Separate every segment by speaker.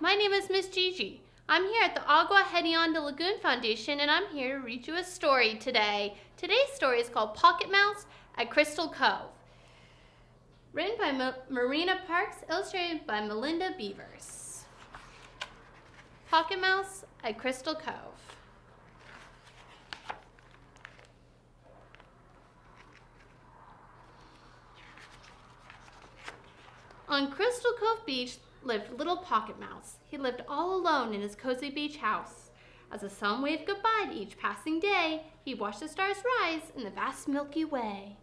Speaker 1: my name is Miss Gigi. I'm here at the Agua Hedion de Lagoon Foundation, and I'm here to read you a story today. Today's story is called Pocket Mouse at Crystal Cove. Written by Marina Parks, illustrated by Melinda Beavers. Pocket Mouse at Crystal Cove. On Crystal Cove Beach lived little Pocket Mouse. He lived all alone in his cozy beach house. As the sun waved goodbye to each passing day, he watched the stars rise in the vast Milky Way.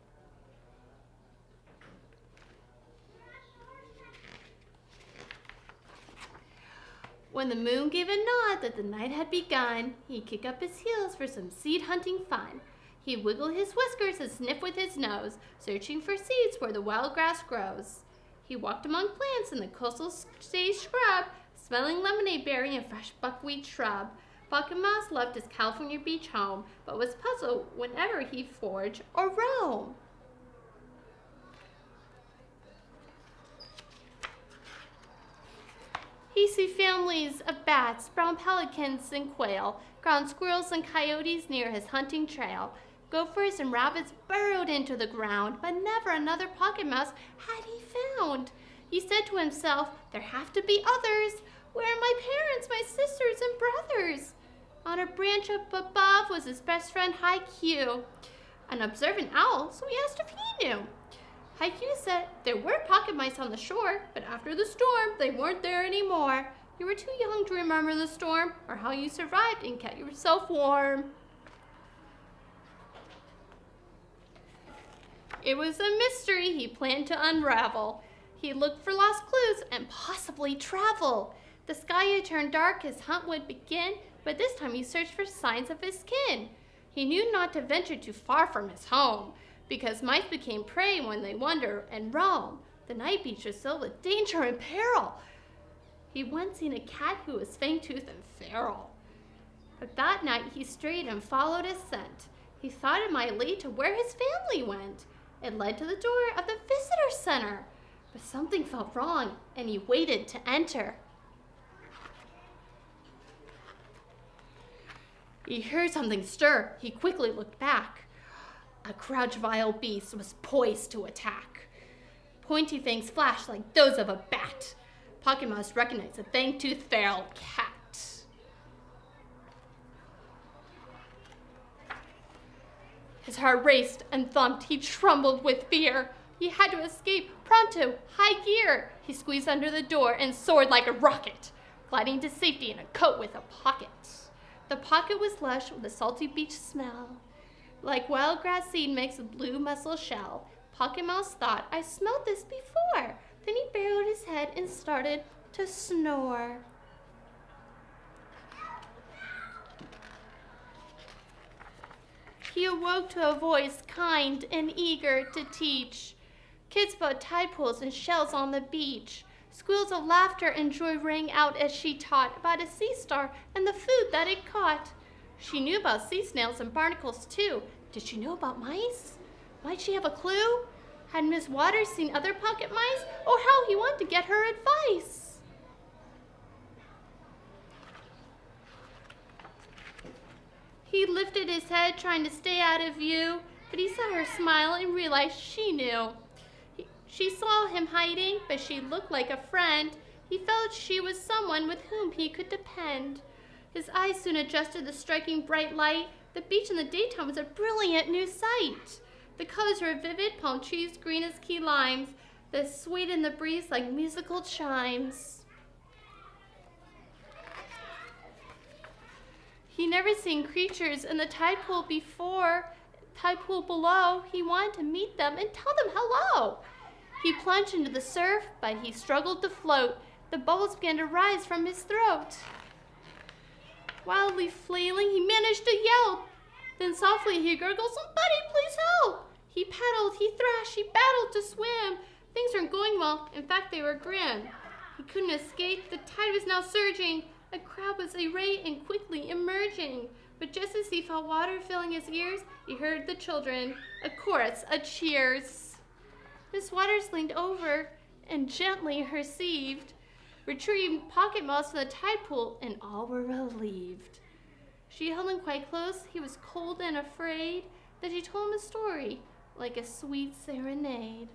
Speaker 1: When the moon gave a nod that the night had begun, he'd kick up his heels for some seed hunting fun. He'd wiggle his whiskers and sniff with his nose, searching for seeds where the wild grass grows. He walked among plants in the coastal sage scrub, smelling lemonade berry and fresh buckwheat shrub. Pocket Mouse loved his California beach home, but was puzzled whenever he'd forage or roam. He see families of bats, brown pelicans and quail, ground squirrels and coyotes near his hunting trail. Gophers and rabbits burrowed into the ground, but never another Pocket Mouse had he found. He said to himself, "There have to be others. Where are my parents, my sisters and brothers?" On a branch up above was his best friend Haiku, an observant owl, so he asked if he knew. Haiku said there were pocket mice on the shore, but after the storm, they weren't there anymore. You were too young to remember the storm or how you survived and kept yourself warm. It was a mystery he planned to unravel. He looked for lost clues and possibly travel. The sky had turned dark, his hunt would begin, but this time he searched for signs of his kin. He knew not to venture too far from his home, because mice became prey when they wander and roam. The night beach was filled with danger and peril. He once seen a cat who was fang-toothed and feral. But that night he strayed and followed his scent. He thought it might lead to where his family went. It led to the door of the visitor center, but something felt wrong, and he waited to enter. He heard something stir. He quickly looked back. A crouched wild beast was poised to attack. Pointy fangs flashed like those of a bat. Pocket Mouse recognized a fang-toothed feral cat. His heart raced and thumped. He trembled with fear. He had to escape. Pronto, high gear. He squeezed under the door and soared like a rocket, gliding to safety in a coat with a pocket. The pocket was lush with a salty beach smell. Like wild grass seed makes a blue mussel shell. Pocket Mouse thought, "I smelled this before." Then he burrowed his head and started to snore. He awoke to a voice kind and eager to teach. Kids about tide pools and shells on the beach. Squeals of laughter and joy rang out as she taught about a sea star and the food that it caught. She knew about sea snails and barnacles too. Did she know about mice? Might she have a clue? Had Miss Waters seen other pocket mice? Oh, how he wanted to get her advice. He lifted his head, trying to stay out of view, but he saw her smile and realized she knew. She saw him hiding, but she looked like a friend. He felt she was someone with whom he could depend. His eyes soon adjusted to the striking bright light. The beach in the daytime was a brilliant new sight. The colors were vivid, palm trees green as key limes, that swayed in the breeze like musical chimes. He never seen creatures in the tide pool below. He wanted to meet them and tell them hello. He plunged into the surf, but he struggled to float. The bubbles began to rise from his throat. Wildly flailing, he managed to yell. Then softly he gurgled, "Somebody please help!" He paddled, he thrashed, he battled to swim. Things weren't going well. In fact, they were grim. He couldn't escape. The tide was now surging. A crowd was arrayed and quickly emerging. But just as he felt water filling his ears, he heard the children, a chorus of cheers. Miss Waters leaned over and gently received retrieved Pocket Mouse from the tide pool, and all were relieved. She held him quite close. He was cold and afraid. Then she told him a story, like a sweet serenade.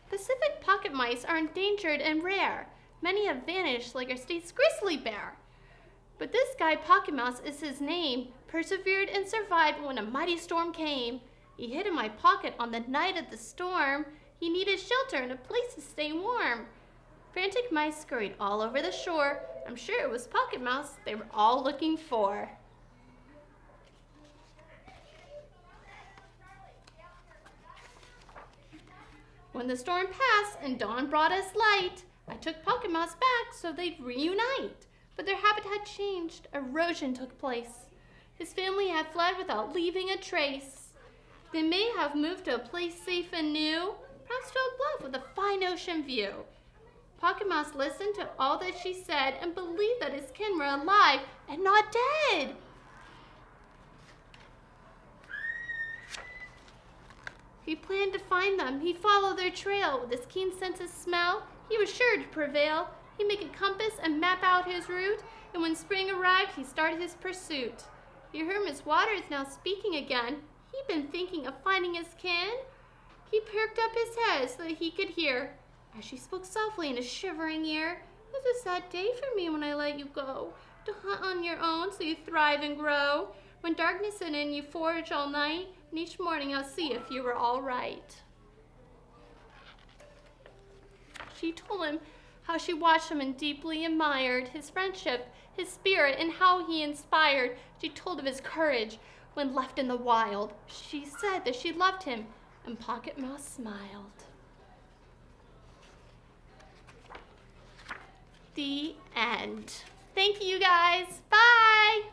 Speaker 1: Pacific pocket mice are endangered and rare. Many have vanished like our state's grizzly bear. But this guy, Pocket Mouse is his name, persevered and survived when a mighty storm came. He hid in my pocket on the night of the storm. He needed shelter and a place to stay warm. Frantic mice scurried all over the shore. I'm sure it was Pocket Mouse they were all looking for. When the storm passed and dawn brought us light, I took Pocket Mouse back so they'd reunite. But their habitat changed. Erosion took place. His family had fled without leaving a trace. They may have moved to a place safe and new, perhaps to a bluff with a fine ocean view. Pocket Mouse listened to all that she said and believed that his kin were alive and not dead. He planned to find them. He followed their trail. With his keen sense of smell, he was sure to prevail. He'd make a compass and map out his route, and when spring arrived, he started his pursuit. You heard Miss Waters now speaking again. He'd been thinking of finding his kin. He perked up his head so that he could hear, as she spoke softly in his shivering ear. It's a sad day for me when I let you go, to hunt on your own so you thrive and grow. When darkness set in, you forage all night, and each morning I'll see if you were all right. She told him how she watched him and deeply admired his friendship, his spirit, and how he inspired. She told of his courage when left in the wild. She said that she loved him, and Pocket Mouse smiled. The end. Thank you guys. Bye.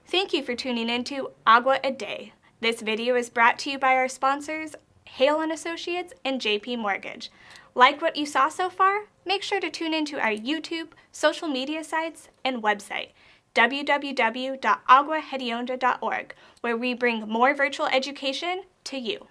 Speaker 2: Thank you for tuning in to Agua a Day. This video is brought to you by our sponsors, Hale & Associates and JP Mortgage. Like what you saw so far? Make sure to tune into our YouTube, social media sites, and website, www.aguahedionda.org, where we bring more virtual education to you.